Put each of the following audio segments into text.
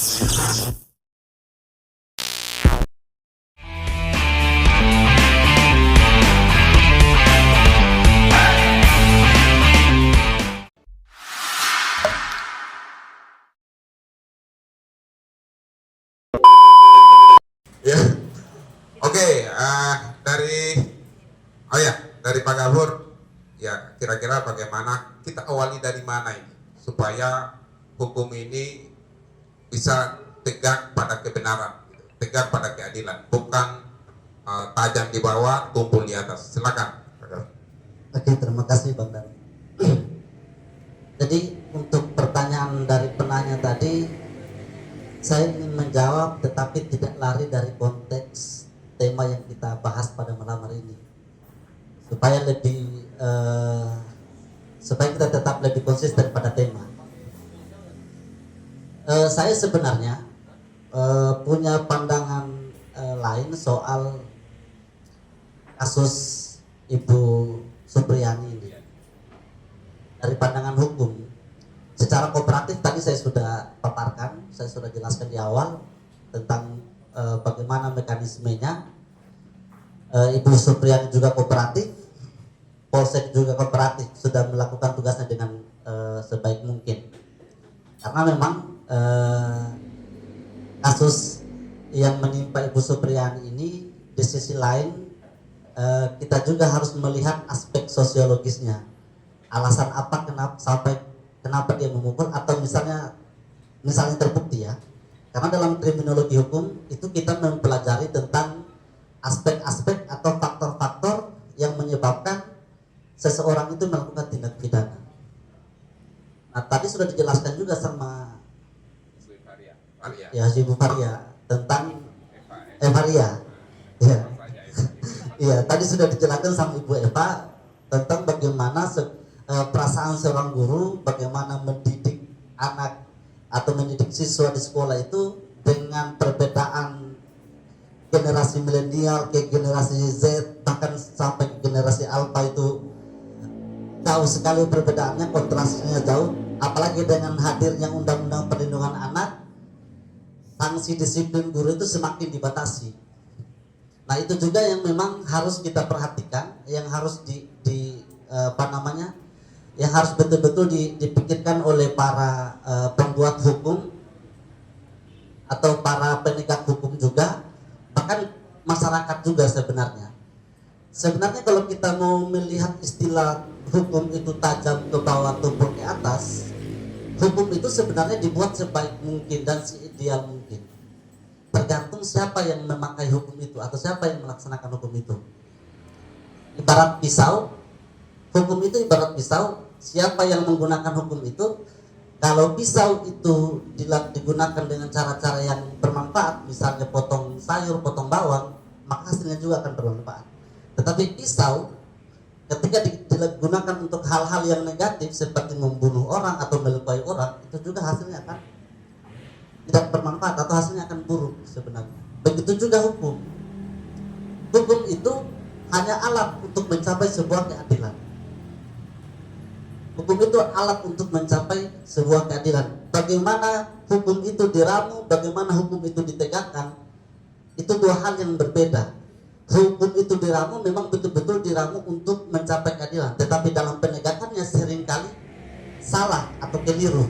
Ya, oke. Dari Pak Gafur, ya kira-kira bagaimana kita awali dari mana ini supaya hukum ini bisa tegak pada kebenaran, tegak pada keadilan, bukan tajam di bawah, tumpul di atas. Silakan, Pak Gafur. Oke, terima kasih Bang Dan. Jadi untuk pertanyaan dari penanya tadi, saya ingin menjawab tetapi tidak lari dari konteks tema yang kita bahas pada malam hari ini, supaya kita tetap lebih konsisten pada tema. Saya sebenarnya punya pandangan lain soal kasus Ibu Supriyani ini. Dari pandangan hukum, secara kooperatif tadi saya sudah paparkan, saya sudah jelaskan di awal tentang bagaimana mekanismenya. Ibu Supriyani juga kooperatif, Polsek juga kooperatif, sudah melakukan tugasnya dengan sebaik mungkin. Karena memang kasus yang menimpa Ibu Supriyani ini, di sisi lain kita juga harus melihat aspek sosiologisnya. Alasan apa kenapa dia memukul, atau misalnya terbukti ya. Karena dalam kriminologi hukum itu kita mempelajari tentang aspek-aspek atau faktor-faktor yang menyebabkan seseorang itu melakukan tindak pidana. Nah, tadi sudah dijelaskan juga sama Ibu Faria tentang Faria. Ya. Iya, tadi sudah dijelaskan sama Ibu Eva tentang bagaimana perasaan seorang guru, bagaimana mendidik anak atau mendidik siswa di sekolah itu dengan perbedaan generasi milenial ke generasi Z, bahkan sampai ke generasi alpha itu jauh sekali perbedaannya, kontrasnya jauh. Apalagi dengan hadirnya undang-undang perlindungan anak, sanksi disiplin guru itu semakin dibatasi. Nah, itu juga yang memang harus kita perhatikan, yang harus yang harus betul-betul dipikirkan oleh para pembuat hukum atau para penegak hukum juga, bahkan masyarakat juga sebenarnya. Sebenarnya kalau kita mau melihat istilah hukum itu tajam ke bawah, tumpul ke atas, hukum itu sebenarnya dibuat sebaik mungkin dan seideal mungkin. Tergantung siapa yang memakai hukum itu atau siapa yang melaksanakan hukum itu. Ibarat pisau, hukum itu ibarat pisau. Siapa yang menggunakan hukum itu, kalau pisau itu digunakan dengan cara-cara yang bermanfaat, misalnya potong sayur, potong bawang, maka hasilnya juga akan bermanfaat. Tetapi pisau ketika digunakan untuk hal-hal yang negatif seperti membunuh orang atau melukai orang, itu juga hasilnya akan tidak bermanfaat atau hasilnya akan buruk sebenarnya. Begitu juga hukum. Hukum itu hanya alat untuk mencapai sebuah keadilan. Hukum itu alat untuk mencapai sebuah keadilan. Bagaimana hukum itu diramu, bagaimana hukum itu ditegakkan, itu dua hal yang berbeda. Hukum itu diramu memang betul-betul diramu untuk mencapai keadilan, tetapi dalam penegakannya seringkali salah atau keliru.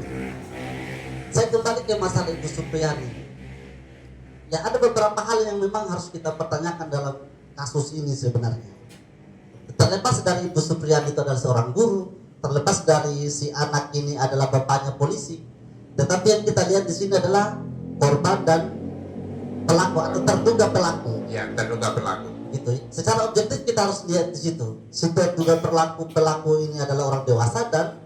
Saya kembali ke masalah Ibu Supriyani. Ya, ada beberapa hal yang memang harus kita pertanyakan dalam kasus ini sebenarnya. Terlepas dari Ibu Supriyani itu adalah seorang guru, terlepas dari si anak ini adalah bapaknya polisi, tetapi yang kita lihat di sini adalah korban dan pelaku atau terduga pelaku. Ya, terduga pelaku. Gitu. Secara objektif kita harus lihat di situ. Si terduga pelaku ini adalah orang dewasa dan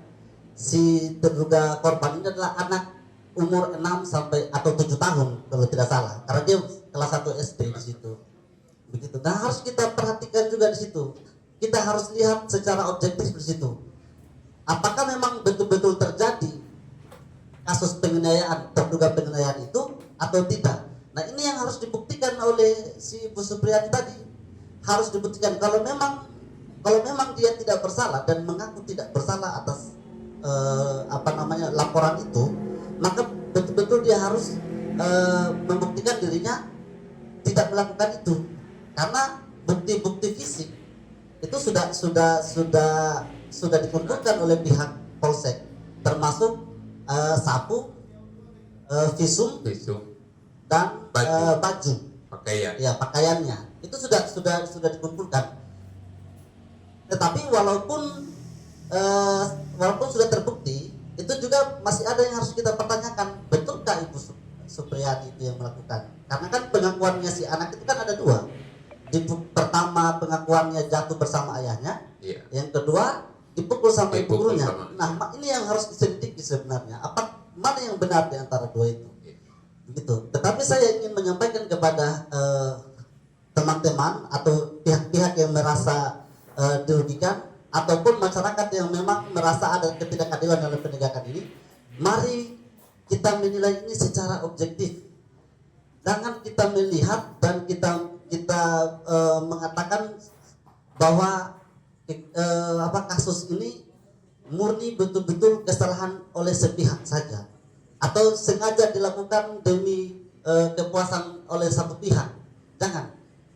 si terduga korban ini adalah anak umur 6 sampai atau 7 tahun kalau tidak salah. Karena dia kelas 1 SD di situ. Begitu. Nah, harus kita perhatikan juga di situ. Kita harus lihat secara objektif di situ. Apakah memang betul-betul terjadi kasus penganiayaan, terduga penganiayaan itu atau tidak? Nah, ini yang harus dibuktikan oleh si Ibu Supriyani tadi. Harus dibuktikan kalau memang dia tidak bersalah dan mengaku tidak bersalah atas laporan itu, maka betul-betul dia harus membuktikan dirinya tidak melakukan itu, karena bukti-bukti fisik itu sudah dikumpulkan oleh pihak polsek, termasuk sapu, visum dan baju, pakaian. ya pakaiannya itu sudah dikumpulkan. Tetapi walaupun sudah terbukti, itu juga masih ada yang harus kita pertanyakan, betulkah Ibu Supriyani itu yang melakukan? Karena kan pengakuannya si anak itu kan ada dua. Pertama pengakuannya jatuh bersama ayahnya, Iya. yang kedua dipukul sama ibu Dipukul gurunya. sama. Nah, ini yang harus diselidiki sebenarnya. Mana yang benar di antara dua itu? Iya. Begitu. Tetapi saya ingin menyampaikan kepada teman-teman atau pihak-pihak yang merasa dirugikan ataupun masyarakat yang memang merasa ada ketidakadilan dalam penegakan ini, mari kita menilai ini secara objektif. Jangan kita melihat dan kita mengatakan bahwa kasus ini murni betul-betul kesalahan oleh sepihak saja atau sengaja dilakukan demi kepuasan oleh satu pihak. Jangan.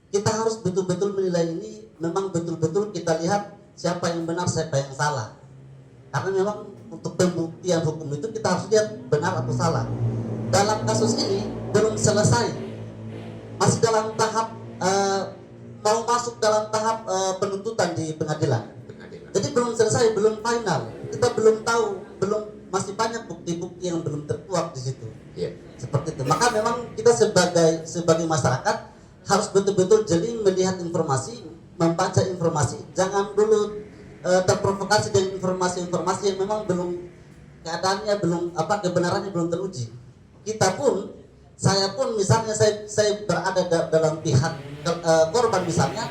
Kita harus betul-betul menilai ini, memang betul-betul kita lihat siapa yang benar, siapa yang salah. Karena memang untuk pembuktian hukum itu kita harus lihat benar atau salah. Dalam kasus ini belum selesai, masih dalam tahap mau masuk dalam tahap penuntutan di pengadilan. Jadi belum selesai, belum final. Kita belum tahu, masih banyak bukti-bukti yang belum terkuak di situ. Yeah. Seperti itu. Maka memang kita sebagai masyarakat harus betul-betul jeli melihat informasi, membaca informasi. Jangan dulu terprovokasi dengan informasi-informasi yang memang keadaannya kebenarannya belum teruji. Saya pun misalnya saya berada dalam pihak korban misalnya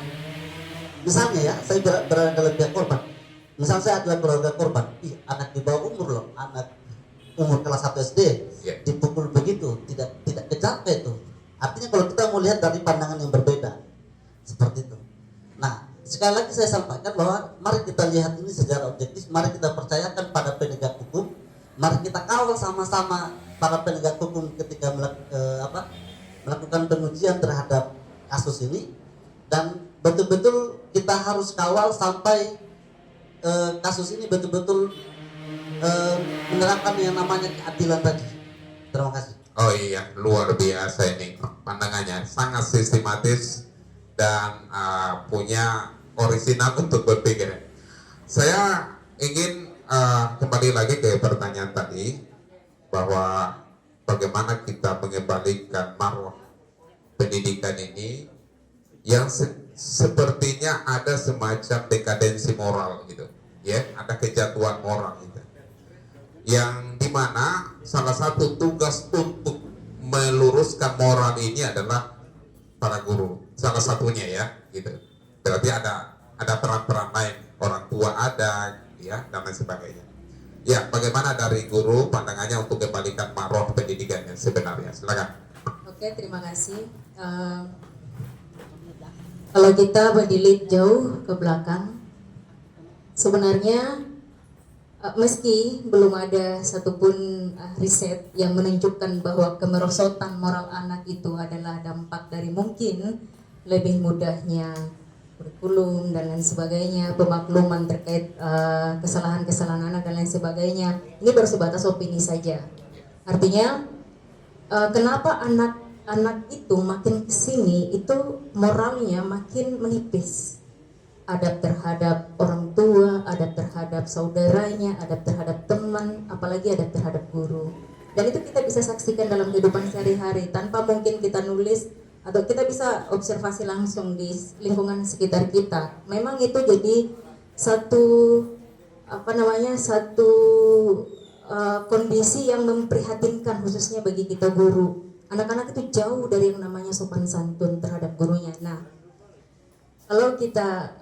ya, saya berada dalam pihak korban. Misalnya saya adalah keluarga korban, anak di bawah umur loh, anak umur kelas 1 SD, dipukul begitu, tidak kejar itu. Artinya kalau kita mau lihat dari pandangan yang berbeda, seperti itu. Nah, sekali lagi saya sampaikan bahwa mari kita lihat ini secara objektif, mari kita percayakan pada penegak hukum, mari kita kawal sama-sama para penegak hukum ketika melakukan pengujian terhadap kasus ini, dan betul-betul kita harus kawal sampai kasus ini betul-betul menerapkan yang namanya keadilan tadi. Terima kasih. Oh iya, luar biasa ini pandangannya, sangat sistematis dan punya orisinal untuk berpikir. Saya ingin kembali lagi ke pertanyaan tadi, bahwa bagaimana kita mengembalikan marwah pendidikan ini yang sepertinya ada semacam dekadensi moral gitu, ya, ada kejatuhan moral gitu, yang dimana salah satu tugas untuk meluruskan moral ini adalah para guru, salah satunya ya, gitu. Berarti ada peran-peran lain, orang tua ada, ya, dan lain sebagainya. Ya, bagaimana dari guru pandangannya untuk kembalikan marwah pendidikannya sebenarnya? Silakan. Oke, terima kasih. Kalau kita berdilit jauh ke belakang, sebenarnya meski belum ada satupun riset yang menunjukkan bahwa kemerosotan moral anak itu adalah dampak dari mungkin lebih mudahnya kurikulum dan lain sebagainya, pemakluman terkait kesalahan-kesalahan anak dan lain sebagainya, ini baru sebatas opini saja. Artinya kenapa anak itu makin kesini itu moralnya makin menipis, adab terhadap orang tua, adab terhadap saudaranya, adab terhadap teman, apalagi adab terhadap guru. Dan itu kita bisa saksikan dalam kehidupan sehari-hari tanpa mungkin kita nulis, atau kita bisa observasi langsung di lingkungan sekitar kita. Memang itu jadi satu kondisi yang memprihatinkan, khususnya bagi kita guru. Anak-anak itu jauh dari yang namanya sopan santun terhadap gurunya. Nah, kalau kita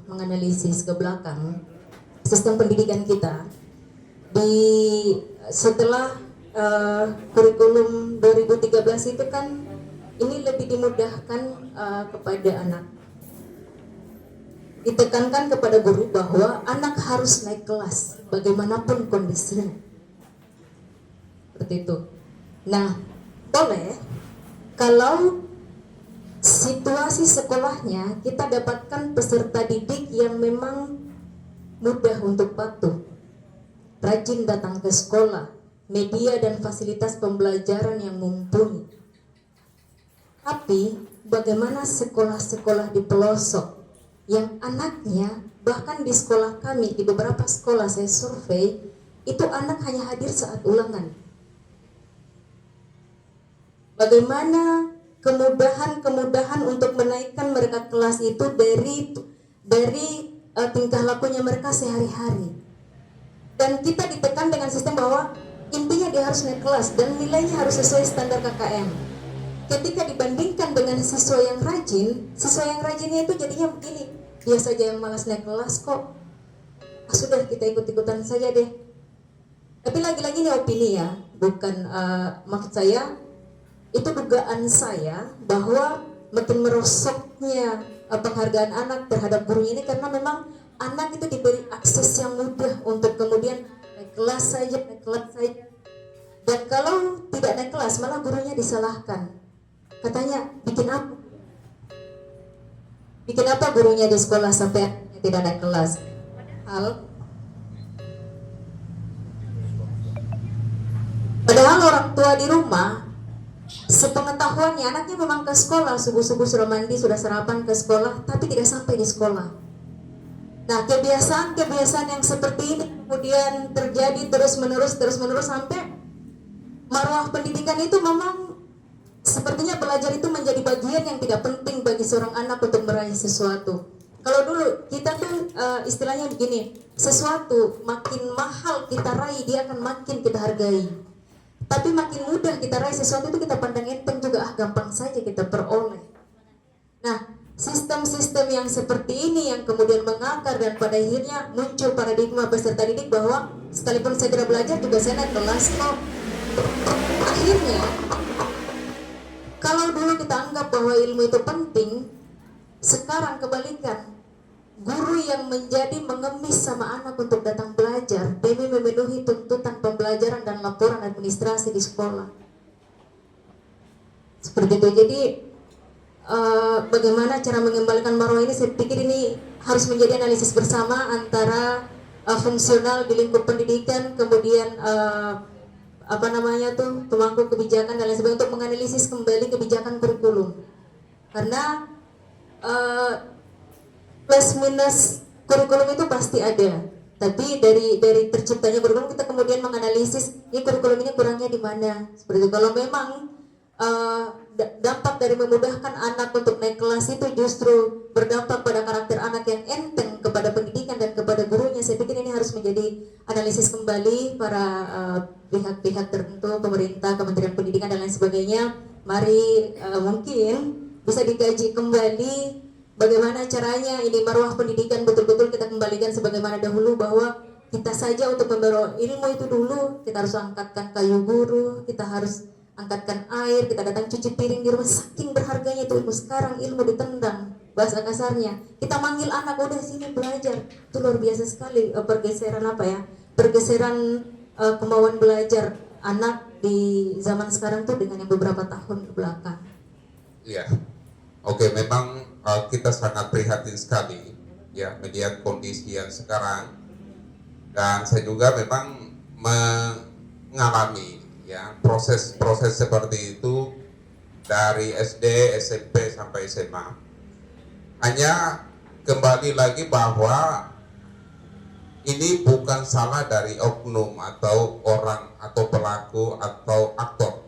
menganalisis ke belakang sistem pendidikan kita setelah kurikulum 2013 itu kan ini lebih dimudahkan kepada anak, ditekankan kepada guru bahwa anak harus naik kelas bagaimanapun kondisinya, seperti itu. Nah, boleh kalau situasi sekolahnya kita dapatkan peserta didik yang memang mudah untuk patuh, rajin datang ke sekolah, media dan fasilitas pembelajaran yang mumpuni. Tapi bagaimana sekolah-sekolah di pelosok yang anaknya, bahkan di sekolah kami, di beberapa sekolah saya survei, itu anak hanya hadir saat ulangan. Bagaimana kemudahan untuk menaikkan mereka kelas itu dari tingkah lakunya mereka sehari-hari. Dan kita ditekan dengan sistem bahwa intinya dia harus naik kelas dan nilainya harus sesuai standar KKM. Ketika dibandingkan dengan siswa yang rajinnya itu jadinya begini, dia saja yang malas naik kelas kok. Sudah, kita ikut-ikutan saja deh. Tapi lagi-lagi ini opini ya, bukan maksud saya, itu dugaan saya bahwa makin merosotnya penghargaan anak terhadap gurunya ini karena memang anak itu diberi akses yang mudah untuk kemudian naik kelas saja. Dan kalau tidak naik kelas malah gurunya disalahkan. Katanya bikin apa gurunya di sekolah sampai tidak naik kelas. Padahal orang tua di rumah, sepengetahuannya anaknya memang ke sekolah, subuh-subuh sudah mandi, sudah sarapan ke sekolah, tapi tidak sampai di sekolah. Nah, kebiasaan yang seperti ini kemudian terjadi terus menerus sampai marwah pendidikan itu memang sepertinya belajar itu menjadi bagian yang tidak penting bagi seorang anak untuk meraih sesuatu. Kalau dulu kita tuh istilahnya begini, sesuatu makin mahal kita raih, dia akan makin kita hargai. Tapi makin mudah kita raih sesuatu itu kita pandang enteng juga, gampang saja kita peroleh. Nah, sistem-sistem yang seperti ini yang kemudian mengakar dan pada akhirnya muncul paradigma peserta didik bahwa sekalipun saya tidak belajar juga saya naik kelas kok. Akhirnya kalau dulu kita anggap bahwa ilmu itu penting, sekarang kebalikan. Guru yang menjadi mengemis sama anak untuk datang belajar demi memenuhi tuntutan pembelajaran dan laporan administrasi di sekolah. Seperti itu. Jadi bagaimana cara mengembalikan marwah ini, saya pikir ini harus menjadi analisis bersama antara fungsional di lingkup pendidikan, kemudian pemangku kebijakan dan lain sebagainya untuk menganalisis kembali kebijakan kurikulum. Karena plus minus kurikulum itu pasti ada, tapi dari terciptanya kurikulum kita kemudian menganalisis ini kurikulum ini kurangnya di mana. Seperti itu. Kalau memang dampak dari memudahkan anak untuk naik kelas itu justru berdampak pada karakter anak yang enteng kepada pendidikan dan kepada gurunya, saya pikir ini harus menjadi analisis kembali para pihak-pihak tertentu, pemerintah, Kementerian Pendidikan dan lain sebagainya. Mari mungkin bisa dikaji kembali bagaimana caranya ini marwah pendidikan betul-betul kita kembalikan sebagaimana dahulu, bahwa kita saja untuk membawa ilmu itu dulu kita harus angkatkan kayu guru, kita harus angkatkan air, kita datang cuci piring di rumah, saking berharganya itu ilmu. Sekarang ilmu ditendang, bahasa kasarnya kita manggil anak udah sini belajar, itu luar biasa sekali pergeseran kemauan belajar anak di zaman sekarang tuh dengan yang beberapa tahun belakang. Iya, oke, memang kita sangat prihatin sekali ya melihat kondisi yang sekarang, dan saya juga memang mengalami ya proses seperti itu dari SD, SMP sampai SMA. Hanya kembali lagi bahwa ini bukan salah dari oknum atau orang atau pelaku atau aktor.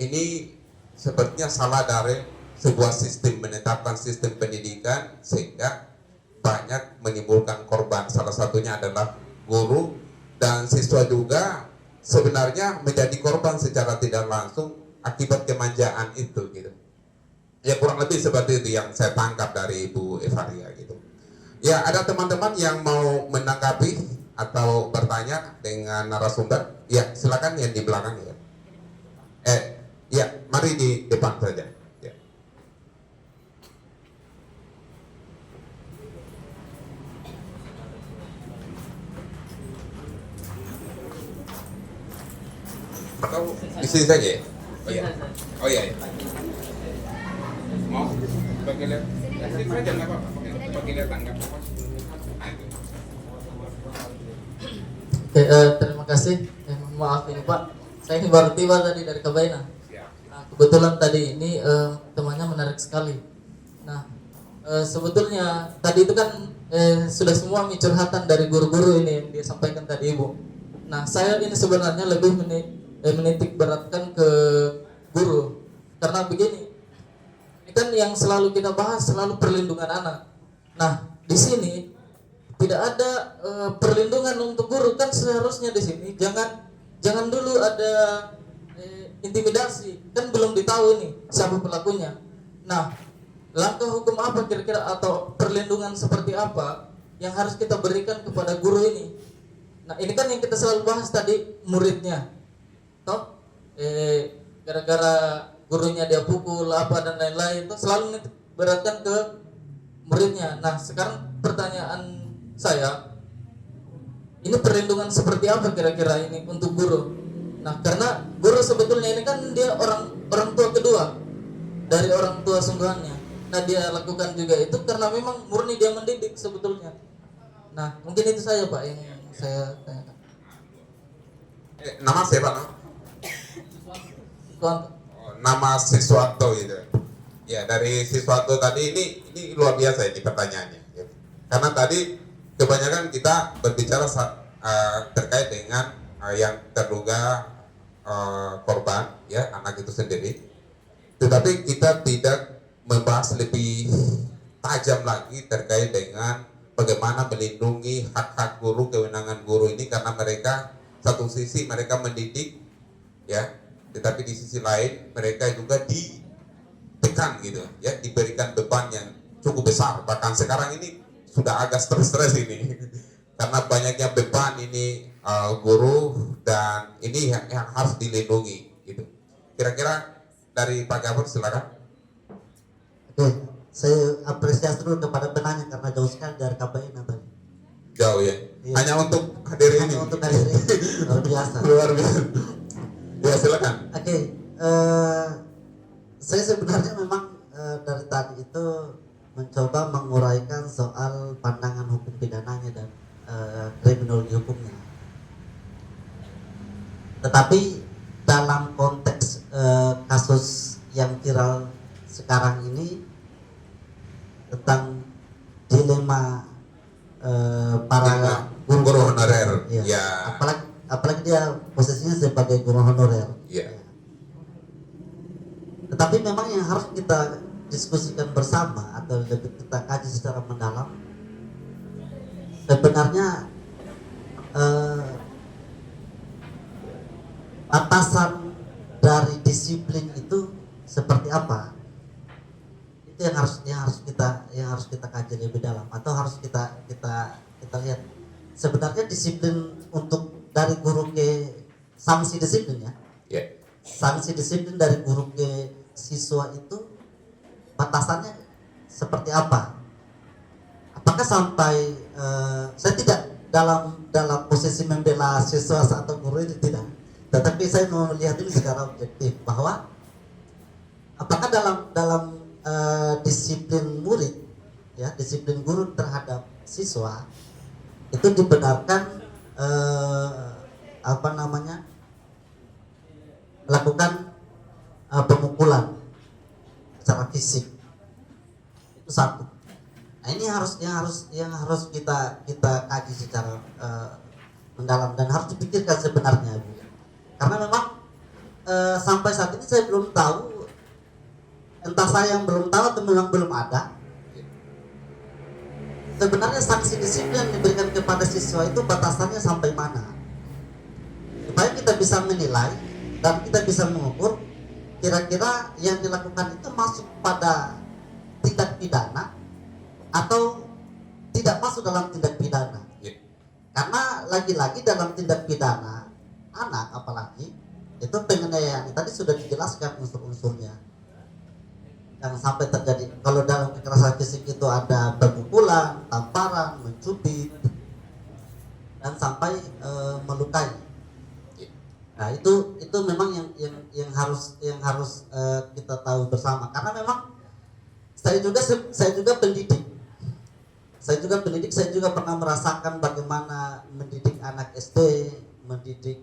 Ini sepertinya salah dari sebuah sistem, menetapkan sistem pendidikan sehingga banyak menimbulkan korban. Salah satunya adalah guru dan siswa juga sebenarnya menjadi korban secara tidak langsung akibat kemanjaan itu gitu. Ya kurang lebih seperti itu yang saya tangkap dari Ibu Evaria gitu. Ya, ada teman-teman yang mau menanggapi atau bertanya dengan narasumber? Ya, silakan yang di belakang ya. Ya, mari di depan saja. Ya. Atau di sini saja ya? Oh iya. Oh iya. Iya. Mau pakai lihat? Sini aja nggak apa-apa. Pakai lihat tangga. Nah, itu. Oke, terima kasih. Maaf ini Pak, saya ini baru tiba tadi dari Kabaina. Siap. Nah, kebetulan tadi ini temannya menarik sekali. Nah, sebetulnya tadi itu kan sudah semua curhatan dari guru-guru ini yang dia sampaikan tadi Ibu. Nah, saya ini sebenarnya lebih menitik beratkan ke guru, karena begini, ini kan yang selalu kita bahas selalu perlindungan anak. Nah, di sini tidak ada perlindungan untuk guru, kan seharusnya di sini jangan dulu ada intimidasi, kan belum ditahu ini siapa pelakunya. Nah, langkah hukum apa kira-kira atau perlindungan seperti apa yang harus kita berikan kepada guru ini? Nah, ini kan yang kita selalu bahas tadi, muridnya toh gara-gara gurunya dia pukul apa dan lain-lain, itu selalu beratkan ke muridnya. Nah, sekarang pertanyaan saya, ini perlindungan seperti apa kira-kira ini untuk guru? Nah, karena guru sebetulnya ini kan dia orang tua kedua dari orang tua sungguhannya. Nah, dia lakukan juga itu karena memang murni dia mendidik sebetulnya. Nah, mungkin itu saja Pak yang saya tanyakan. Nama siapa? No? Tuan. Oh, nama Siswanto itu. Ya, dari Siswanto tadi ini luar biasa ini pertanyaannya. Ya. Karena tadi kebanyakan kita berbicara terkait dengan yang terduga korban, ya, anak itu sendiri. Tetapi kita tidak membahas lebih tajam lagi terkait dengan bagaimana melindungi hak-hak guru, kewenangan guru ini, karena mereka satu sisi mereka mendidik, ya, tetapi di sisi lain mereka juga ditekan gitu, ya, diberikan beban yang cukup besar. Bahkan sekarang ini sudah agak stres ini karena banyaknya beban ini guru, dan ini yang harus dilindungi gitu. Kira-kira dari Pak Gabor silakan. Oke, saya apresiasi dulu kepada penanya karena jauh sekali dari KBN tadi. Jauh ya. Iya. Hanya untuk hadir ini. Hanya untuk hadir ini, luar biasa. Luar biasa. Ya, silakan. Oke, saya sebenarnya memang dari tadi itu mencoba menguraikan soal pandangan hukum pidananya dan kriminologi hukumnya. Tetapi dalam konteks kasus yang viral sekarang ini tentang dilema para guru honorer, ya. ya. Apalagi dia posisinya sebagai guru honorer. Ya. Tetapi memang yang harus kita diskusikan bersama atau lebih kita kaji secara mendalam, sebenarnya batasan dari disiplin itu seperti apa? Itu yang harus kita kaji lebih dalam, atau harus kita lihat sebenarnya disiplin untuk dari guru ke sanksi disiplin ya. Yeah. Sanksi disiplin dari guru ke siswa itu batasannya seperti apa? Apakah sampai saya tidak dalam posisi membela siswa atau guru ini, tidak. Tetapi saya mau melihat ini secara objektif bahwa apakah dalam disiplin murid, ya, disiplin guru terhadap siswa itu dibenarkan melakukan pemukulan secara fisik. Itu satu. Nah, ini yang harus kita kaji secara mendalam dan harus dipikirkan sebenarnya, Bu. Karena memang sampai saat ini saya belum tahu, entah saya yang belum tahu atau memang belum ada, sebenarnya sanksi disiplin yang diberikan kepada siswa itu batasannya sampai mana, supaya kita bisa menilai dan kita bisa mengukur kira-kira yang dilakukan itu masuk pada tindak pidana atau tidak masuk dalam tindak pidana. Karena lagi-lagi dalam tindak pidana anak apalagi itu penganiayaan tadi sudah dijelaskan unsur-unsurnya. Yang sampai terjadi, kalau dalam kekerasan fisik itu ada pemukulan, tamparan, mencubit, dan sampai melukai. Nah, itu memang yang harus kita tahu bersama, karena memang saya juga pendidik. Saya juga pernah merasakan bagaimana mendidik anak SD, mendidik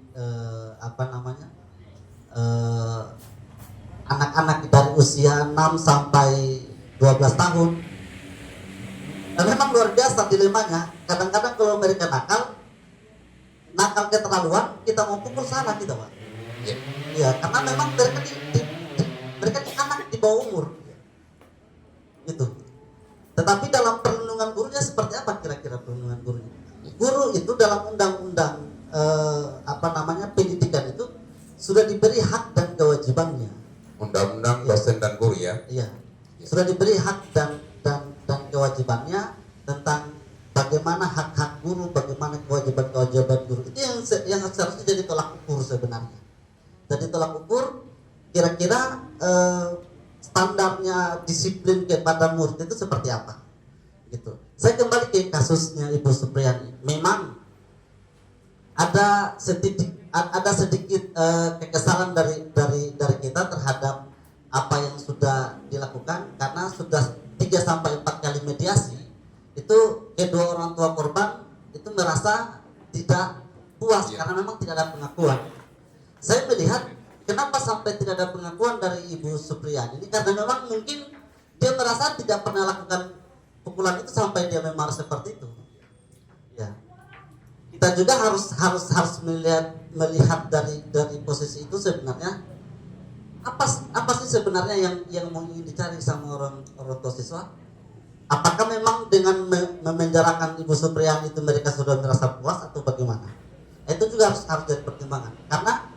anak-anak dari usia 6 sampai 12 tahun. Dan memang luar biasa dilemanya. Kadang-kadang kalau mereka nakal keterlaluan, kita mau pukul salah kita, Pak. Ya. Ya, karena memang mereka di anak di bawah umur. Gitu. Tetapi dalam perlindungan gurunya seperti apa kira-kira perlindungan gurunya? Guru itu dalam undang-undang pendidikan itu sudah diberi hak dan kewajibannya. Undang-undang dosen dan guru ya. Iya. Sudah diberi hak dan kewajibannya tentang bagaimana hak-hak guru, bagaimana kewajiban-kewajiban guru. Itu yang seharusnya jadi tolak ukur sebenarnya. Jadi tolak ukur kira-kira standarnya disiplin kepada murid itu seperti apa, gitu. Saya kembali ke kasusnya Ibu Supriyani. Memang ada sedikit kekesalan dari kita terhadap apa yang sudah dilakukan, karena sudah 3-4 kali mediasi itu kedua orang tua korban itu merasa tidak puas karena memang tidak ada pengakuan. Saya melihat kenapa sampai tidak ada pengakuan dari Ibu Supriyani ini, karena memang mungkin dia merasa tidak pernah lakukan pukulan itu sampai dia memang seperti itu. Ya. Kita juga harus melihat dari posisi itu sebenarnya apa sih sebenarnya yang mau ingin dicari sama orang tua siswa? Apakah memang dengan memenjarakan Ibu Supriyani itu mereka sudah merasa puas atau bagaimana? Itu juga harus jadi pertimbangan, karena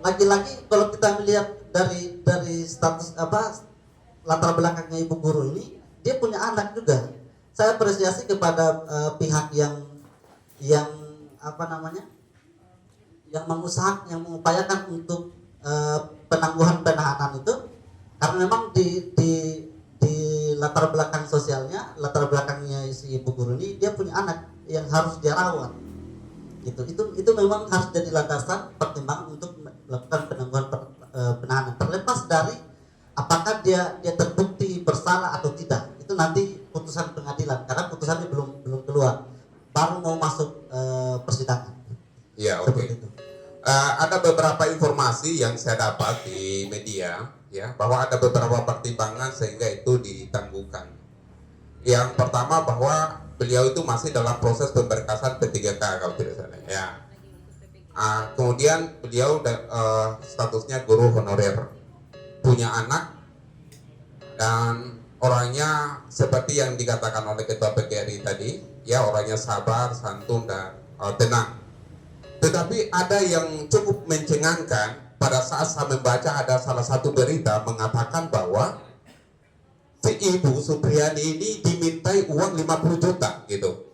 lagi-lagi kalau kita melihat dari status latar belakangnya ibu guru ini, dia punya anak juga. Saya apresiasi kepada pihak yang mengupayakan untuk penangguhan penahanan itu, karena memang di latar belakang sosialnya, latar belakangnya si ibu guru ini, dia punya anak yang harus dia rawat. Itu memang harus jadi landasan pertimbangan untuk melakukan penangguhan penahanan, terlepas dari apakah dia terbukti bersalah atau tidak. Itu nanti putusan pengadilan, karena putusannya belum keluar, baru mau masuk persidangan. Ya, oke. Ada beberapa informasi yang saya dapat di media, ya, bahwa ada beberapa pertimbangan sehingga itu ditangguhkan. Yang pertama bahwa beliau itu masih dalam proses pemberkasan P3K kalau tidak salah, ya. Kemudian beliau statusnya guru honorer, punya anak, dan orangnya seperti yang dikatakan oleh Ketua PGRI tadi, ya, orangnya sabar, santun, dan tenang. Tetapi ada yang cukup mencengangkan pada saat saya membaca, ada salah satu berita mengatakan bahwa si Ibu Supriyani ini dimintai uang 50 juta gitu.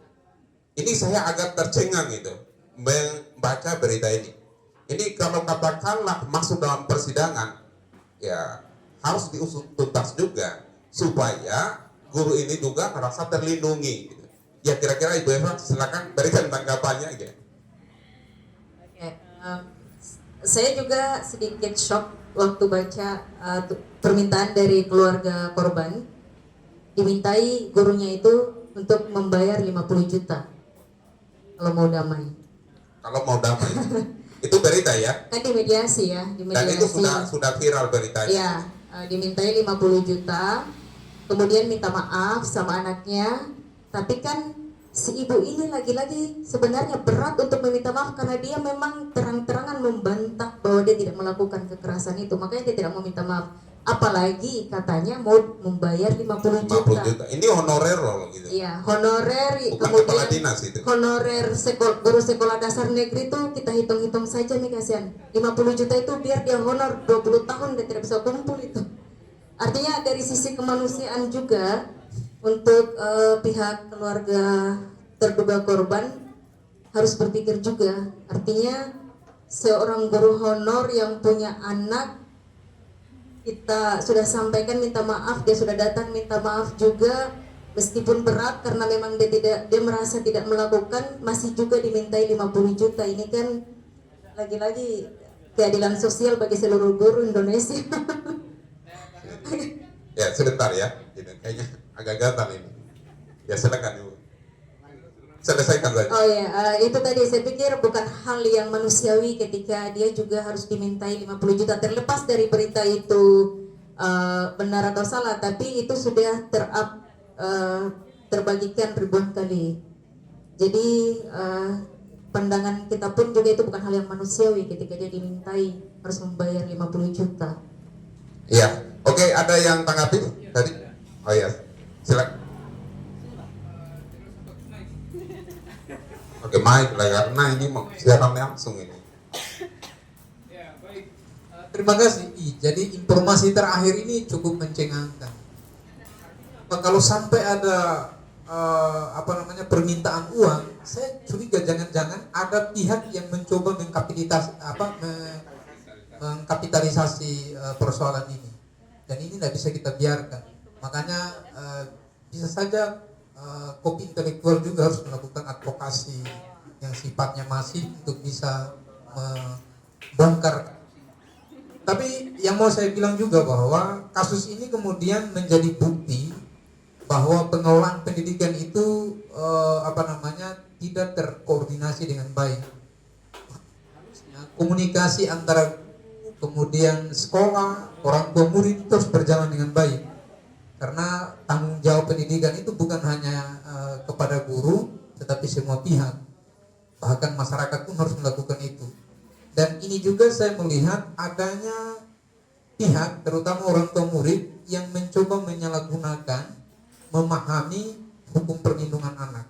Ini saya agak tercengang gitu membaca berita ini. Ini kalau katakanlah masuk dalam persidangan, ya harus diusut tuntas juga supaya guru ini juga merasa terlindungi gitu. Ya, kira-kira Ibu Eva silakan berikan tanggapannya gitu. Saya juga sedikit shock waktu baca permintaan dari keluarga korban, dimintai gurunya itu untuk membayar 50 juta kalau mau damai. Kalau mau damai. Itu berita ya? Kan di mediasi ya, di mediasi. Dan itu sudah viral beritanya. Ya, dimintai 50 juta, kemudian minta maaf sama anaknya, tapi kan si ibu ini lagi-lagi sebenarnya berat untuk meminta maaf karena dia memang terang-terangan membantah bahwa dia tidak melakukan kekerasan itu, makanya dia tidak mau minta maaf. Apalagi katanya mau membayar 50 juta. Ini honorer loh gitu. Iya, honorer. Bukan kemudian kepala dinas itu. Honorer guru sekolah dasar negeri itu kita hitung-hitung saja nih kasihan. 50 juta itu biar dia honor 20 tahun dia tidak bisa kumpul itu. Artinya dari sisi kemanusiaan juga untuk pihak keluarga terduga korban harus berpikir juga. Artinya seorang guru honor yang punya anak, kita sudah sampaikan minta maaf, dia sudah datang minta maaf juga, meskipun berat karena memang dia merasa tidak melakukan, masih juga dimintai 50 juta. Ini kan lagi-lagi keadilan sosial bagi seluruh guru Indonesia. Ya sebentar ya, gitu. Kayaknya agak gatal ini. Ya silakan Ibu. Selesaikan saja. Oh ya, itu tadi saya pikir bukan hal yang manusiawi ketika dia juga harus dimintai 50 juta terlepas dari berita itu benar atau salah, tapi itu sudah terbagikan ribuan kali. Jadi pandangan kita pun juga itu bukan hal yang manusiawi ketika dia dimintai harus membayar 50 juta. Iya. Oke, ada yang tanggapi tadi? Oh iya. Silakan. Oke, mic lah karena ini mau siaran langsung ini. Ya, baik. Terima kasih. Jadi informasi terakhir ini cukup mencengangkan. Kalau sampai ada permintaan uang, saya curiga jangan-jangan ada pihak yang mencoba mengkapitalisasi persoalan ini. Dan ini tidak bisa kita biarkan. Makanya bisa saja kopi intelektual juga harus melakukan advokasi yang sifatnya masif untuk bisa membongkar. Tapi yang mau saya bilang juga bahwa kasus ini kemudian menjadi bukti bahwa pengelolaan pendidikan itu tidak terkoordinasi dengan baik. Komunikasi antara kemudian sekolah, orang tua murid itu harus berjalan dengan baik. Karena tanggung jawab pendidikan itu bukan hanya kepada guru, tetapi semua pihak. Bahkan masyarakat pun harus melakukan itu. Dan ini juga saya melihat adanya pihak, terutama orang tua murid, yang mencoba menyalahgunakan, memahami hukum perlindungan anak.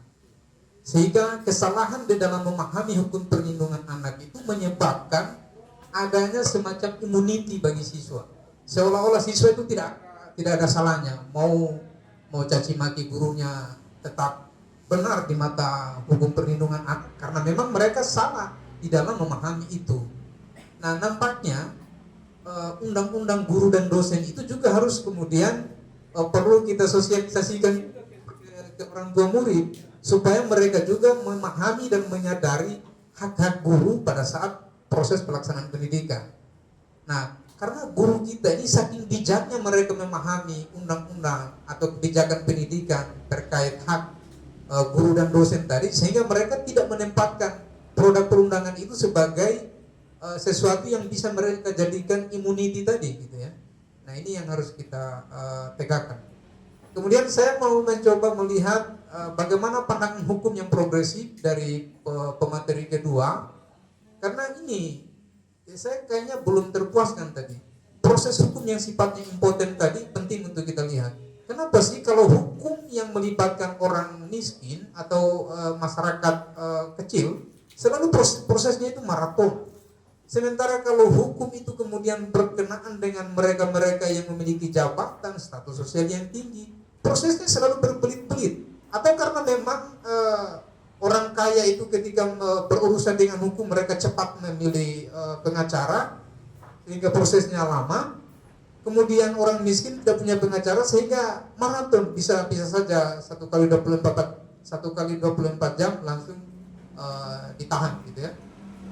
Sehingga kesalahan di dalam memahami hukum perlindungan anak itu menyebabkan adanya semacam immunity bagi siswa. Seolah-olah siswa itu tidak ada salahnya, mau caci maki gurunya tetap benar di mata hukum perlindungan anak karena memang mereka salah di dalam memahami itu. Nah, nampaknya undang-undang guru dan dosen itu juga harus kemudian perlu kita sosialisasikan ke orang tua murid supaya mereka juga memahami dan menyadari hak-hak guru pada saat proses pelaksanaan pendidikan. Nah, karena guru kita ini saking bijaknya mereka memahami undang-undang atau kebijakan pendidikan terkait hak guru dan dosen tadi, sehingga mereka tidak menempatkan produk perundangan itu sebagai sesuatu yang bisa mereka jadikan immunity tadi, gitu ya. Nah, ini yang harus kita tegakkan. Kemudian saya mau mencoba melihat bagaimana pandangan hukum yang progresif dari pemateri kedua, karena ini saya kayaknya belum terpuaskan tadi. Proses hukum yang sifatnya impoten tadi penting untuk kita lihat. Kenapa sih kalau hukum yang melibatkan orang miskin atau masyarakat kecil selalu prosesnya itu maraton. Sementara kalau hukum itu kemudian berkenaan dengan mereka-mereka yang memiliki jabatan, status sosial yang tinggi, prosesnya selalu berbelit-belit. Atau karena memang orang kaya itu ketika berurusan dengan hukum mereka cepat memilih pengacara sehingga prosesnya lama. Kemudian orang miskin tidak punya pengacara sehingga maraton, bisa saja 1 kali 24 jam langsung ditahan, gitu ya.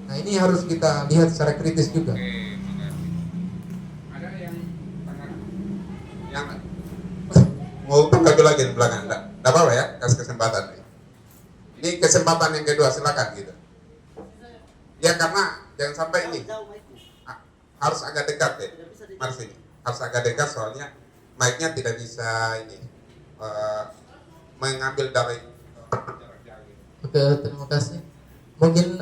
Nah, ini harus kita lihat secara kritis juga. Oke, ada yang mau tanggapi lagi di belakang? Enggak apa-apa ya, kasih kesempatan. Ini kesempatan yang kedua, silakan gitu. Ya, karena jangan sampai ini harus agak dekat ya, Mars ini harus agak dekat soalnya mic-nya tidak bisa ini mengambil dari jarak jauh. Oke, terima kasih. Mungkin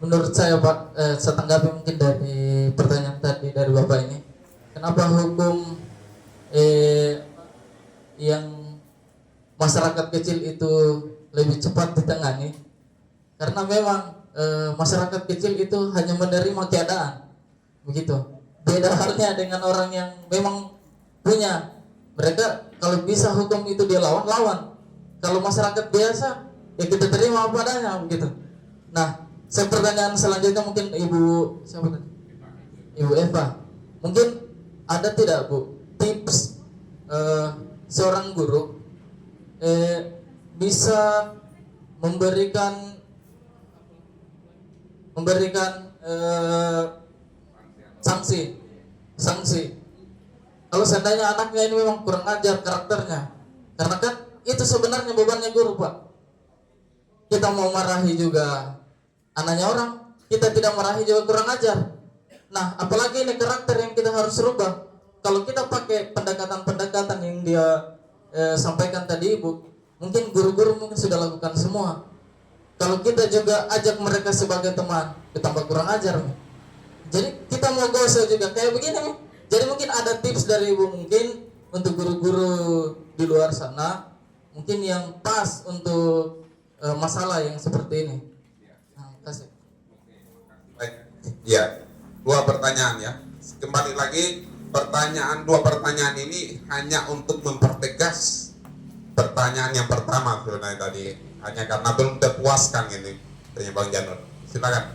menurut saya Pak, saya tanggapi mungkin dari pertanyaan tadi dari Bapak ini. Kenapa hukum yang masyarakat kecil itu lebih cepat ditangani? Karena memang masyarakat kecil itu hanya menerima keadaan, begitu. Beda halnya dengan orang yang memang punya. Mereka kalau bisa hukum itu dia lawan. Kalau masyarakat biasa ya kita terima apa adanya, begitu. Nah, saya pertanyaan selanjutnya mungkin Ibu siapa tadi? Ibu Eva. Mungkin ada tidak Bu tips seorang guru bisa memberikan memberikan sanksi. Kalau seandainya anaknya ini memang kurang ajar karakternya, karena kan itu sebenarnya bebannya guru, Pak. Kita mau marahi juga anaknya orang, kita tidak marahi juga kurang ajar. Nah, apalagi ini karakter yang kita harus rubah. Kalau kita pakai pendekatan-pendekatan yang dia sampaikan tadi, Ibu, mungkin guru-guru mungkin sudah lakukan semua. Kalau kita juga ajak mereka sebagai teman, ditambah kurang ajar nih. Jadi kita mau gosok juga kayak begini nih. Jadi mungkin ada tips dari Ibu mungkin untuk guru-guru di luar sana, mungkin yang pas untuk masalah yang seperti ini. Nah, kasih. Baik. Ya, 2 pertanyaan ya. Kembali lagi, dua pertanyaan ini hanya untuk mempertegas pertanyaan yang pertama sebenarnya tadi, hanya karena belum terpuaskan ini. Tanya Bang Janur. Silakan.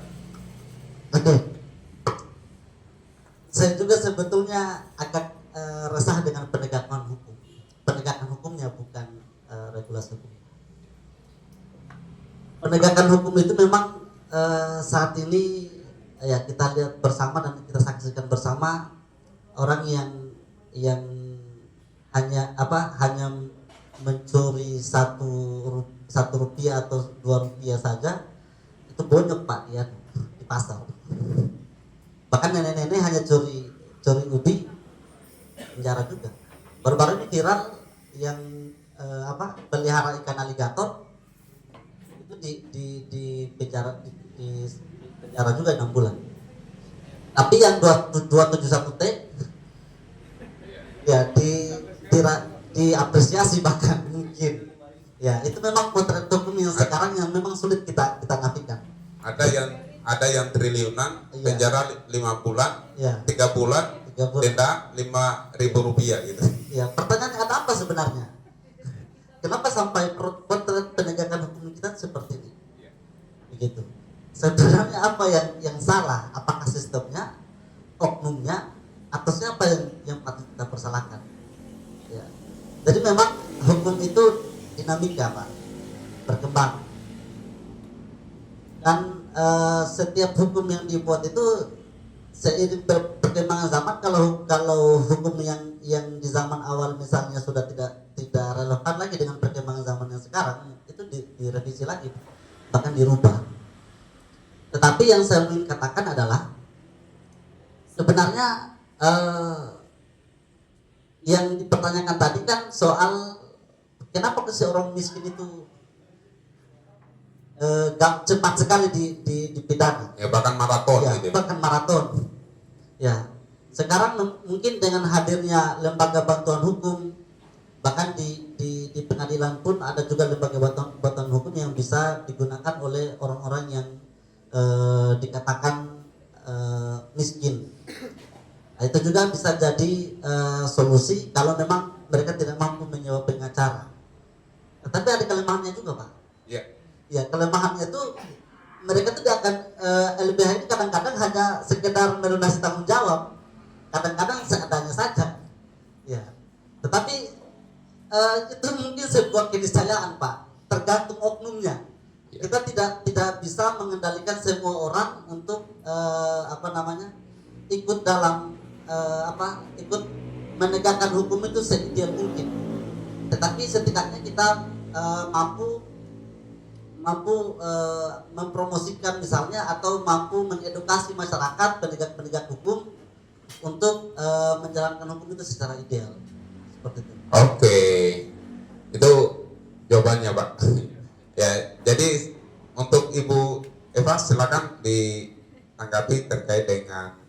Oke. Saya juga sebetulnya agak resah dengan penegakan hukum. Penegakan hukumnya bukan regulasi hukum. Penegakan hukum itu memang saat ini ya kita lihat bersama dan kita saksikan bersama orang yang hanya mencuri satu rupiah atau 2 rupiah saja itu bonyok, Pak, ya, di pasar. Bahkan nenek-nenek hanya curi ubi penjara juga. Baru-baru ini viral yang pelihara ikan aligator itu di penjara juga 6 bulan. Tapi yang 271T ya diapresiasi bahkan mungkin. Ya, itu memang potret hukum yang sekarang yang memang sulit kita nafikan. Ada yang triliunan, Iya. penjara 5 bulan, Iya. 3 bulan, 3 bulan. denda 5.000 rupiah gitu. Ya, pertanyaannya ada apa sebenarnya? Kenapa sampai potret penegakan hukum kita seperti ini? Begitu. Sebenarnya apa yang salah? Apakah sistemnya, oknumnya, atau siapa yang patut kita persalahkan? Ya. Jadi memang hukum itu dinamika, Pak, berkembang. Dan setiap hukum yang dibuat itu seiring perkembangan zaman, kalau hukum yang di zaman awal misalnya sudah tidak relevan lagi dengan perkembangan zaman yang sekarang, itu direvisi lagi, bahkan dirubah. Tetapi yang saya ingin katakan adalah sebenarnya yang dipertanyakan tadi kan soal kenapa si orang miskin itu cepat sekali dipidana. Ya bahkan maraton Ya, gitu. bahkan maraton. Ya, sekarang mungkin dengan hadirnya lembaga bantuan hukum, bahkan di pengadilan pun ada juga lembaga bantuan hukum yang bisa digunakan oleh orang-orang yang dikatakan miskin. Nah, itu juga bisa jadi solusi kalau memang mereka tidak mampu menyewa pengacara. Tetapi ada kelemahannya juga, Pak. Ya. Ya, kelemahannya itu mereka tuh akan LBH ini kadang-kadang hanya sekedar melunasi tanggung jawab, kadang-kadang seadanya saja. Ya, tetapi itu mungkin sebuah keniscayaan, Pak, tergantung oknumnya. Ya. Kita tidak bisa mengendalikan semua orang untuk ikut dalam ikut menegakkan hukum itu seideal mungkin. Tetapi setidaknya kita mampu mempromosikan misalnya atau mampu mengedukasi masyarakat penegak hukum untuk menjalankan hukum itu secara ideal, seperti itu. Oke, itu jawabannya, Pak. Ya, jadi untuk Ibu Eva silakan ditanggapi terkait dengan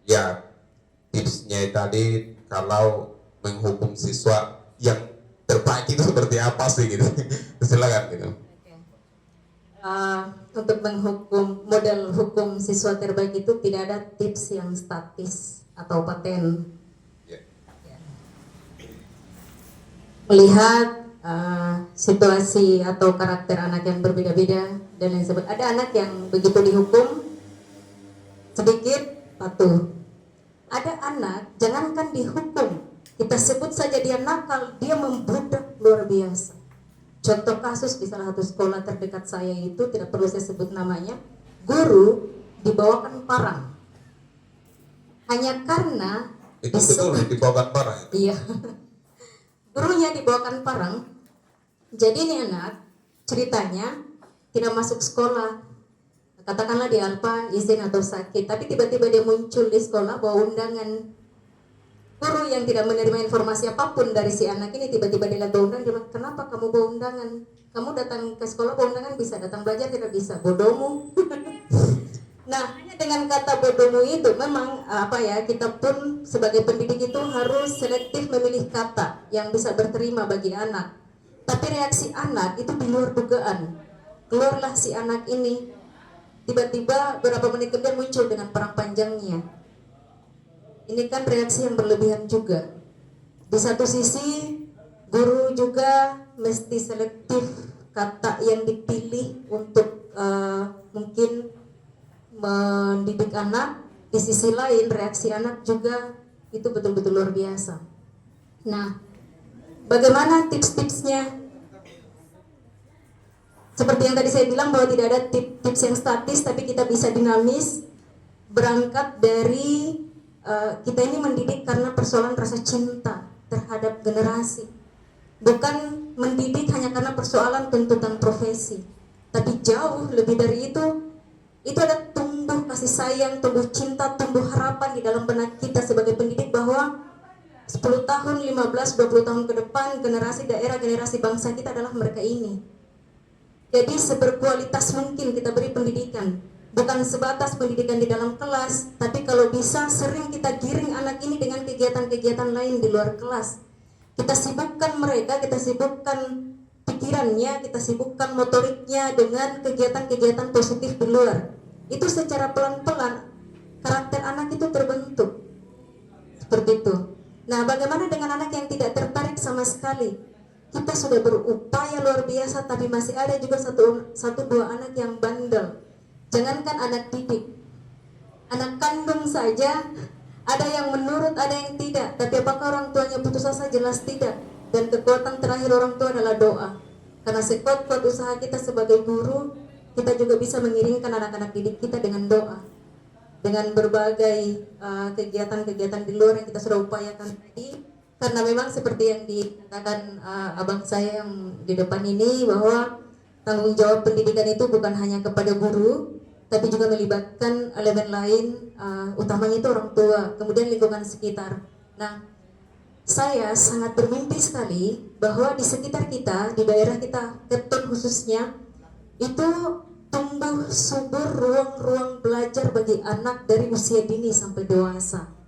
ya tipsnya tadi kalau menghukum siswa yang terbaik itu seperti apa sih gitu. Silakan gitu. Untuk menghukum model hukum siswa terbaik itu tidak ada tips yang statis atau paten. Ya. Melihat situasi atau karakter anak yang berbeda-beda dan lain sebagainya. Ada anak yang begitu dihukum sedikit patuh. Ada anak jangankan dihukum, kita sebut saja dia nakal, dia membludak luar biasa. Contoh kasus di salah satu sekolah terdekat saya itu, tidak perlu saya sebut namanya, guru dibawakan parang hanya karena Itu betul dibawakan parang. iya gurunya dibawakan parang. Jadi ini anak ceritanya tidak masuk sekolah, katakanlah di Alpa izin atau sakit, tapi tiba-tiba dia muncul di sekolah bawa undangan. Guru yang tidak menerima informasi apapun dari si anak ini tiba-tiba dia lihat bawa undangan, dia bilang, kenapa kamu bawa undangan? Kamu datang ke sekolah bawa undangan bisa, datang belajar tidak bisa, bodohmu. Nah, hanya dengan kata bodohmu itu memang kita pun sebagai pendidik itu harus selektif memilih kata yang bisa berterima bagi anak. Tapi reaksi anak itu di luar dugaan. Keluarlah si anak ini, tiba-tiba beberapa menit kemudian muncul dengan perang panjangnya. Ini kan reaksi yang berlebihan juga. Di satu sisi, guru juga mesti selektif kata yang dipilih untuk mungkin mendidik anak. Di sisi lain, reaksi anak juga itu betul-betul luar biasa. Nah, bagaimana tips-tipsnya? Seperti yang tadi saya bilang bahwa tidak ada tips yang statis, tapi kita bisa dinamis. Berangkat dari kita ini mendidik karena persoalan rasa cinta terhadap generasi. Bukan mendidik hanya karena persoalan tuntutan profesi. Tapi jauh lebih dari itu ada tumbuh kasih sayang, tumbuh cinta, tumbuh harapan di dalam benak kita sebagai pendidik bahwa 10 tahun, 15, 20 tahun ke depan generasi daerah, generasi bangsa kita adalah mereka ini. Jadi seberkualitas mungkin kita beri pendidikan, bukan sebatas pendidikan di dalam kelas, tapi kalau bisa sering kita giring anak ini dengan kegiatan-kegiatan lain di luar kelas. Kita sibukkan mereka, kita sibukkan pikirannya, kita sibukkan motoriknya dengan kegiatan-kegiatan positif di luar. Itu secara pelan-pelan karakter anak itu terbentuk. Seperti itu. Nah, bagaimana dengan anak yang tidak tertarik sama sekali? Kita sudah berupaya luar biasa, tapi masih ada juga satu dua anak yang bandel. Jangankan anak didik, anak kandung saja ada yang menurut, ada yang tidak. Tapi apakah orang tuanya putus asa? Jelas tidak. Dan kekuatan terakhir orang tua adalah doa. Karena sekuat-kuat usaha kita sebagai guru, kita juga bisa mengiringkan anak-anak didik kita dengan doa, dengan berbagai kegiatan-kegiatan di luar yang kita sudah upayakan tadi. Karena memang seperti yang dikatakan abang saya yang di depan ini, bahwa tanggung jawab pendidikan itu bukan hanya kepada guru, tapi juga melibatkan elemen lain, utamanya itu orang tua, kemudian lingkungan sekitar. Nah, saya sangat bermimpi sekali bahwa di sekitar kita, di daerah kita, Keton khususnya, itu tumbuh subur ruang-ruang belajar bagi anak dari usia dini sampai dewasa.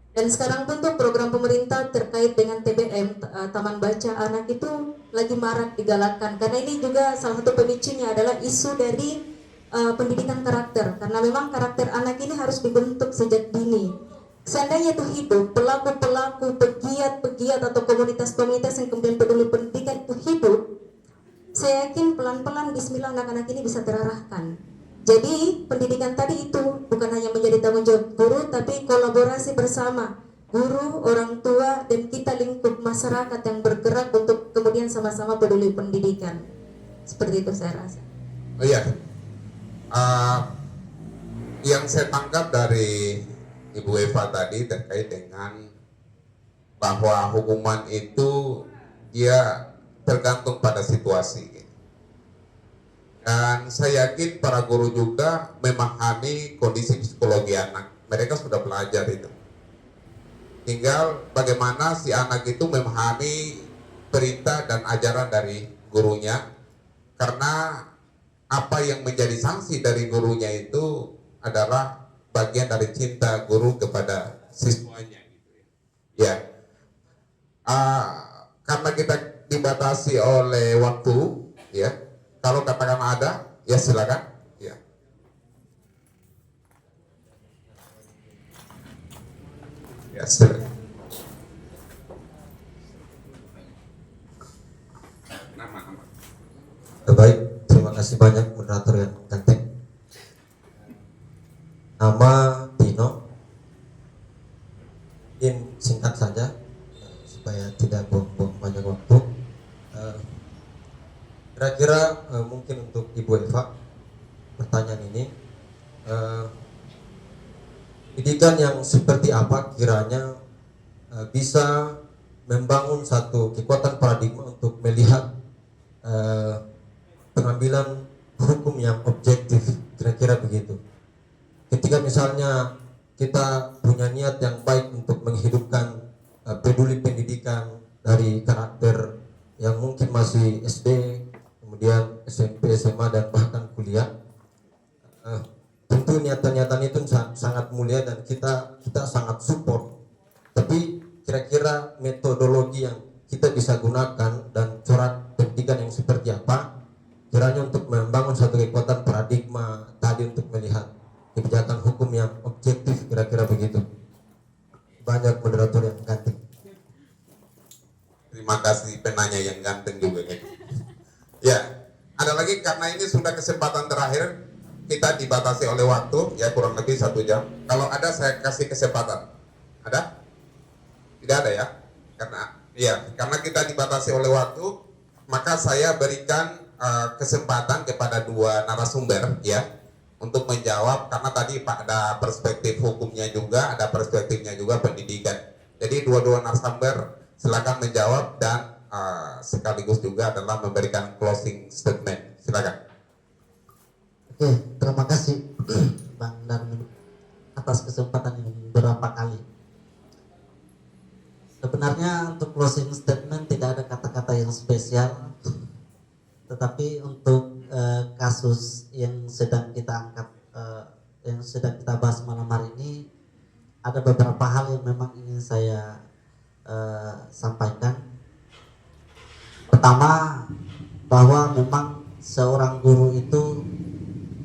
Dan sekarang pun tuh program pemerintah terkait dengan TBM, Taman Baca Anak, itu lagi marak digalakkan. Karena ini juga salah satu pemicunya adalah isu dari pendidikan karakter. Karena memang karakter anak ini harus dibentuk sejak dini. Seandainya itu hidup, pelaku-pelaku, pegiat-pegiat atau komunitas-komunitas yang kemudian peduli pendidikan itu hidup, saya yakin pelan-pelan bismillah anak-anak ini bisa terarahkan. Jadi pendidikan tadi itu bukan hanya menjadi tanggung jawab guru, tapi kolaborasi bersama guru, orang tua, dan kita lingkup masyarakat yang bergerak untuk kemudian sama-sama peduli pendidikan. Seperti itu saya rasa. Oh iya, yang saya tangkap dari Ibu Eva tadi terkait dengan bahwa hukuman itu dia tergantung pada situasi. Dan saya yakin para guru juga memahami kondisi psikologi anak. Mereka sudah belajar itu. Tinggal bagaimana si anak itu memahami perintah dan ajaran dari gurunya. Karena apa yang menjadi sanksi dari gurunya itu adalah bagian dari cinta guru kepada siswanya. Ya, karena kita dibatasi oleh waktu, ya. Kalau katakan ada, ya silakan. Ya. Ya, silakan. Nama. Baik, terima kasih banyak moderator yang ganteng. Nama Tino. Mungkin singkat saja supaya tidak buang-buang banyak waktu. Kira-kira mungkin untuk Ibu Eva, pertanyaan ini. Pendidikan yang seperti apa kiranya bisa membangun satu kekuatan paradigma untuk melihat pengambilan hukum yang objektif, kira-kira begitu. Ketika misalnya kita punya niat yang baik untuk menghidupkan peduli pendidikan dari karakter yang mungkin masih SD, kemudian SMP, SMA, dan bahkan kuliah, tentu niatan-niatan itu sangat mulia dan kita sangat support. Tapi kira-kira metodologi yang kita bisa gunakan dan corak pendidikan yang seperti apa kiranya untuk membangun satu kekuatan paradigma tadi untuk melihat kebijakan hukum yang objektif, kira-kira begitu. Banyak moderator yang ganteng. Terima kasih penanya yang ganteng juga gitu. Ya, ada lagi karena ini sudah kesempatan terakhir, kita dibatasi oleh waktu ya kurang lebih 1 jam. Kalau ada saya kasih kesempatan. Ada? Tidak ada ya? Karena kita dibatasi oleh waktu, maka saya berikan kesempatan kepada 2 narasumber ya untuk menjawab, karena tadi ada perspektif hukumnya juga, ada perspektifnya juga pendidikan. Jadi dua-dua narasumber silakan menjawab dan sekaligus juga adalah memberikan closing statement. Silakan. Oke, terima kasih Bang Darmin atas kesempatan ini beberapa kali. Sebenarnya untuk closing statement tidak ada kata-kata yang spesial, tetapi untuk kasus yang sedang kita angkat, yang sedang kita bahas malam hari ini, ada beberapa hal yang memang ingin saya sampaikan. Pertama, bahwa memang seorang guru itu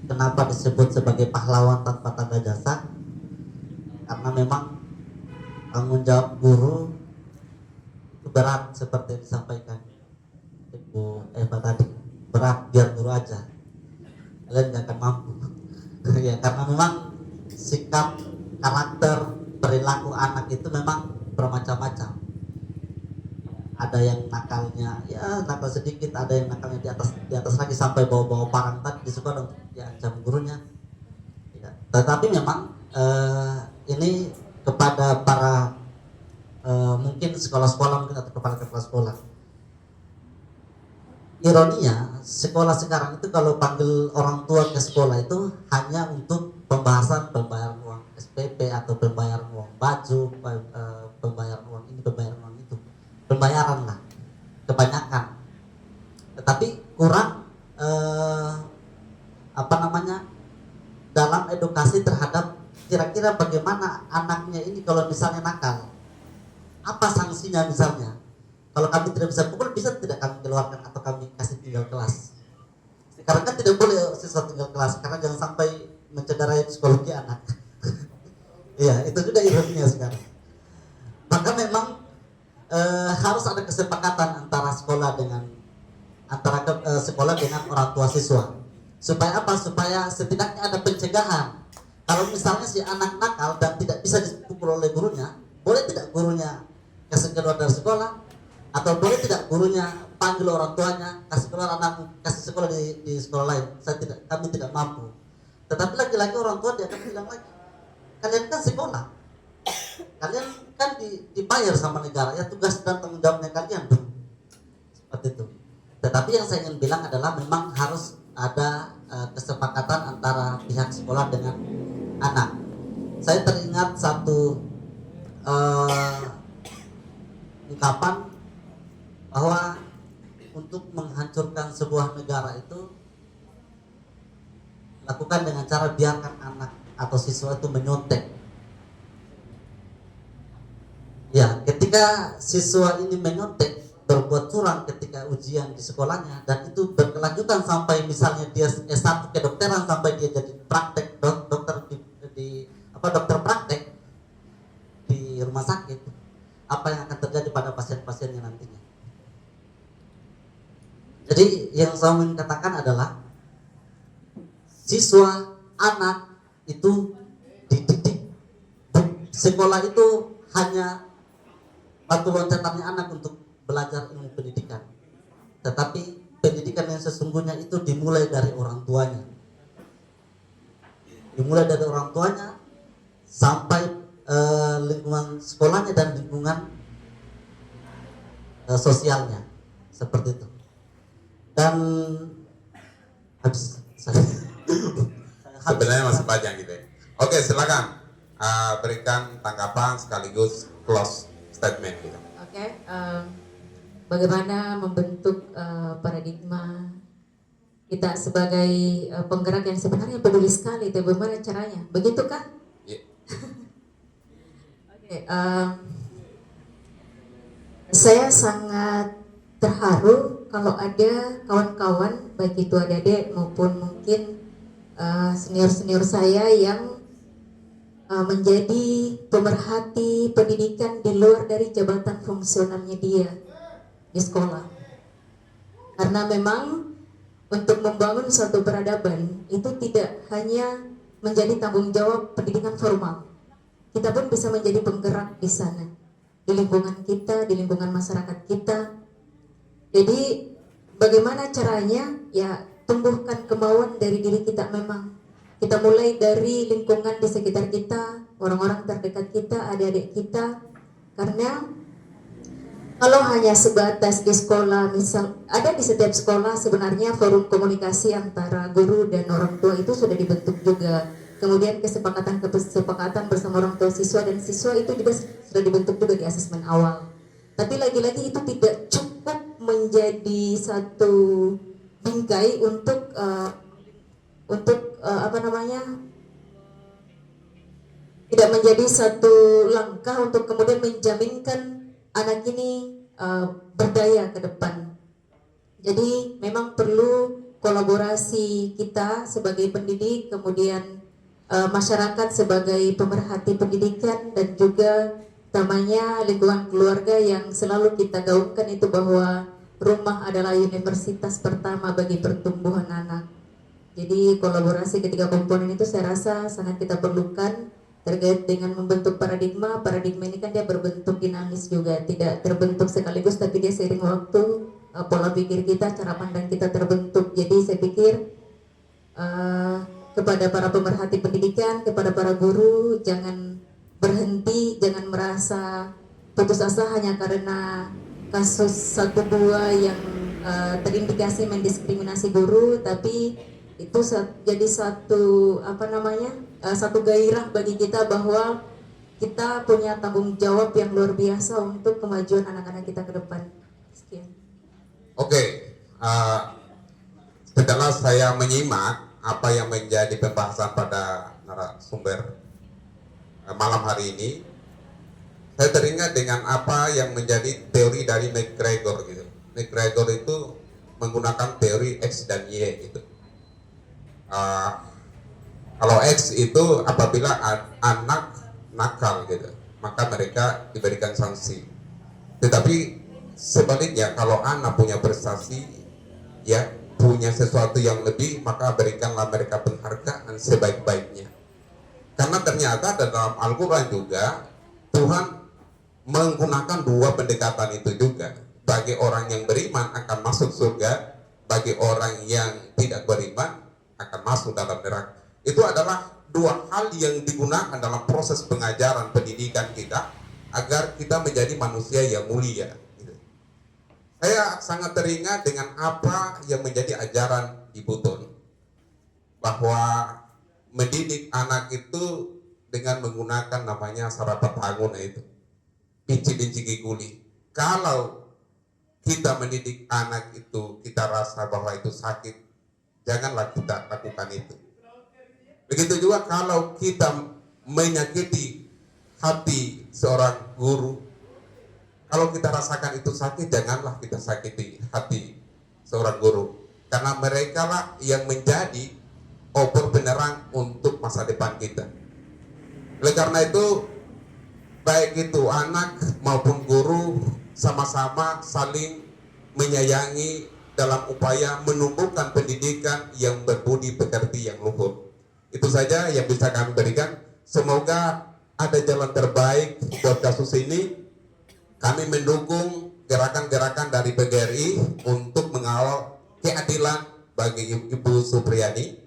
kenapa disebut sebagai pahlawan tanpa tanda jasa, karena memang tanggung jawab guru itu berat seperti yang disampaikan Ibu Eva tadi. Berat, biar guru aja, kalian gak akan mampu. Ya, karena memang sikap, karakter, perilaku anak itu memang bermacam-macam. Ada yang nakalnya ya nakal sedikit, ada yang nakalnya di atas lagi sampai bawa-bawa parang tadi di sekolah untuk diancam gurunya ya. Tetapi memang ini kepada para mungkin sekolah-sekolah mungkin atau kepala-kepala sekolah, ironinya sekolah sekarang itu kalau panggil orang tua ke sekolah itu hanya untuk pembahasan pembayaran uang SPP atau pembayaran uang baju, pembayaran uang ini, pembayaran uang itu, pembayaran lah kebanyakan. Tetapi kurang dalam edukasi terhadap kira-kira bagaimana anaknya ini kalau misalnya nakal, apa sanksinya misalnya. Kalau kami tidak bisa pukul, bisa tidak kami keluarkan atau kami kasih tinggal kelas. Karena kan tidak boleh siswa tinggal kelas, karena jangan sampai mencederai psikologi anak. Iya, itu juga ironinya sekarang. Maka memang harus ada kesepakatan antara sekolah dengan orang tua siswa. Supaya apa? Supaya setidaknya ada pencegahan. Kalau misalnya si anak nakal dan tidak bisa dipukul oleh gurunya, boleh tidak gurunya kasih keluar dari sekolah? Atau boleh tidak gurunya panggil orang tuanya, kasih keluar anakmu, kasih sekolah di sekolah lain? Kami tidak mampu. Tetapi lagi-lagi orang tua dia akan bilang lagi, kalian kan sekolah, kalian kan dibayar sama negara, ya tugas dan tanggung jawabnya kalian dong. Seperti itu. Tetapi yang saya ingin bilang adalah memang harus ada kesepakatan antara pihak sekolah dengan anak. Saya teringat satu ungkapan bahwa untuk menghancurkan sebuah negara itu lakukan dengan cara biarkan anak atau siswa itu menyontek. Ya, ketika siswa ini menyontek, berbuat curang ketika ujian di sekolahnya, dan itu berkelanjutan sampai misalnya dia S1 kedokteran, sampai dia jadi praktek dokter dokter praktek di rumah sakit, apa yang akan terjadi pada pasien-pasiennya nantinya. Jadi yang saya ingin katakan adalah siswa, anak itu dididik. Sekolah itu hanya batu loncatannya anak untuk belajar ilmu pendidikan. Tetapi pendidikan yang sesungguhnya itu dimulai dari orang tuanya. dimulai dari orang tuanya sampai lingkungan sekolahnya dan lingkungan sosialnya, seperti itu. Dan habis saya. Sebenarnya masih panjang gitu ya. Oke, silakan berikan tanggapan sekaligus close statement gitu. Oke, bagaimana membentuk paradigma kita sebagai penggerak yang sebenarnya peduli sekali, itu bagaimana caranya? Begitu kan? Iya. Oke, saya sangat terharu kalau ada kawan-kawan, baik itu adik-adik maupun mungkin senior-senior saya yang menjadi pemerhati pendidikan di luar dari jabatan fungsionalnya dia di sekolah. Karena memang untuk membangun suatu peradaban itu tidak hanya menjadi tanggung jawab pendidikan formal. Kita pun bisa menjadi penggerak di sana, di lingkungan kita, di lingkungan masyarakat kita. Jadi bagaimana caranya? Ya tumbuhkan kemauan dari diri kita memang. Kita mulai dari lingkungan di sekitar kita, orang-orang terdekat kita, adik-adik kita. Karena kalau hanya sebatas di sekolah, misal ada di setiap sekolah sebenarnya forum komunikasi antara guru dan orang tua itu sudah dibentuk juga. Kemudian kesepakatan bersama orang tua siswa dan siswa itu juga sudah dibentuk juga di asesmen awal. Tapi lagi-lagi itu tidak cukup menjadi satu bingkai untuk tidak menjadi satu langkah untuk kemudian menjaminkan anak ini berdaya ke depan. Jadi memang perlu kolaborasi kita sebagai pendidik, kemudian masyarakat sebagai pemerhati pendidikan, dan juga namanya lingkungan keluarga yang selalu kita gaungkan itu bahwa rumah adalah universitas pertama bagi pertumbuhan anak. Jadi kolaborasi ketiga komponen itu saya rasa sangat kita perlukan terkait dengan membentuk paradigma. Paradigma ini kan dia berbentuk dinamis juga, tidak terbentuk sekaligus, tapi dia seiring waktu pola pikir kita, cara pandang kita terbentuk. Jadi saya pikir kepada para pemerhati pendidikan, kepada para guru, jangan berhenti, jangan merasa putus asa hanya karena kasus 1-2 yang terindikasi mendiskriminasi guru, tapi itu jadi satu satu gairah bagi kita bahwa kita punya tanggung jawab yang luar biasa untuk kemajuan anak-anak kita ke depan. Sekian. Oke, setelah saya menyimak apa yang menjadi pembahasan pada narasumber malam hari ini, saya teringat dengan apa yang menjadi teori dari McGregor gitu. McGregor itu menggunakan teori X dan Y gitu. Kalau X itu apabila anak nakal gitu, maka mereka diberikan sanksi. Tetapi sebaliknya kalau anak punya prestasi, ya punya sesuatu yang lebih, maka berikanlah mereka penghargaan sebaik-baiknya. Karena ternyata dalam Al-Quran juga Tuhan menggunakan 2 pendekatan itu juga. Bagi orang yang beriman akan masuk surga, bagi orang yang tidak beriman akan masuk dalam neraka. Itu adalah 2 hal yang digunakan dalam proses pengajaran pendidikan kita agar kita menjadi manusia yang mulia. Saya sangat teringat dengan apa yang menjadi ajaran Ibu Tun, bahwa mendidik anak itu dengan menggunakan namanya sarapan tangun itu, pinci-pinci giguli. Kalau kita mendidik anak itu kita rasa bahwa itu sakit, janganlah kita lakukan itu. Begitu juga kalau kita menyakiti hati seorang guru, kalau kita rasakan itu sakit, janganlah kita sakiti hati seorang guru. Karena mereka lah yang menjadi obor penerang untuk masa depan kita. Oleh karena itu, baik itu anak maupun guru sama-sama saling menyayangi dalam upaya menumbuhkan pendidikan yang berbudi pekerti yang luhur. Itu saja yang bisa kami berikan. Semoga ada jalan terbaik buat kasus ini. Kami mendukung gerakan-gerakan dari PGRI untuk mengawal keadilan bagi Ibu Supriyani.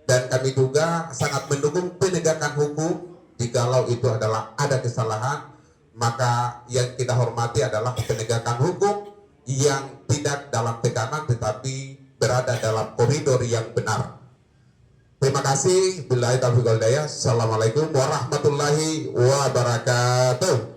Dan kami juga sangat mendukung penegakan hukum. Jikalau itu adalah ada kesalahan, maka yang kita hormati adalah penegakan hukum yang tidak dalam tekanan tetapi berada dalam koridor yang benar. Terima kasih. Billahi taufiq wal hidayah. Assalamualaikum warahmatullahi wabarakatuh.